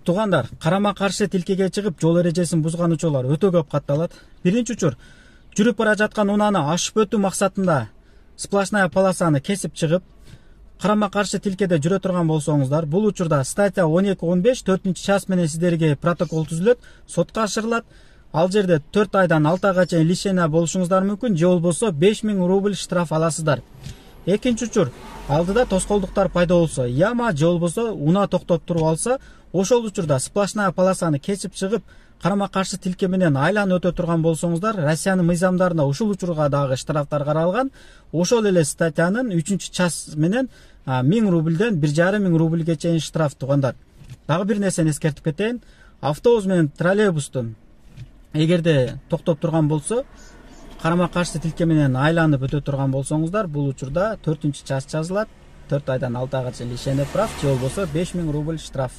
Туугандар, карама каршы тилкеге чыгып жол эрежесин бузган учурлар өтө көп катталат. Биринчи учур, жүрүп бара жаткан унааны ашып өтүү максатында сплошная полосаны кесип чыгып, карама каршы тилкеде жүрө турган болсоңуздар, бул учурда статья 12-15 4-чү час менен сиздерге протокол түзүлөт, сотко ашырылат. Ал жерде 4 айдан 6 айга чейин лишение болушуңуздар мүмкүн, же болбосо 5000 рубль штраф аласыздар. Экинчи учур, алдыда тоскоолдуктар пайда болсо, яма же болбосо унаа токтоп туруп алса, ошол учурда сплошная полосаны кесип чыгып, карама каршы тилке менен айланып өтө турган болсоңуздар, Россиянын мыйзамдарында ушул учурга дагы штрафтар каралган. Ошол эле статьянын 3-чү час менен 1000 рубльден 1500 рубльге чейин штраф. Туугандар, дагы бир нерсени эскертип кетейин. Автобус менен троллейбустун эгерде токтоп турган болсо, карама каршы тилке менен айланып өтө турган болсоңуздар, бул учурда 4-чү час жазылат, 4 айдан 6 айга чейин лишение прав, же болбосо 5000 рубль штраф.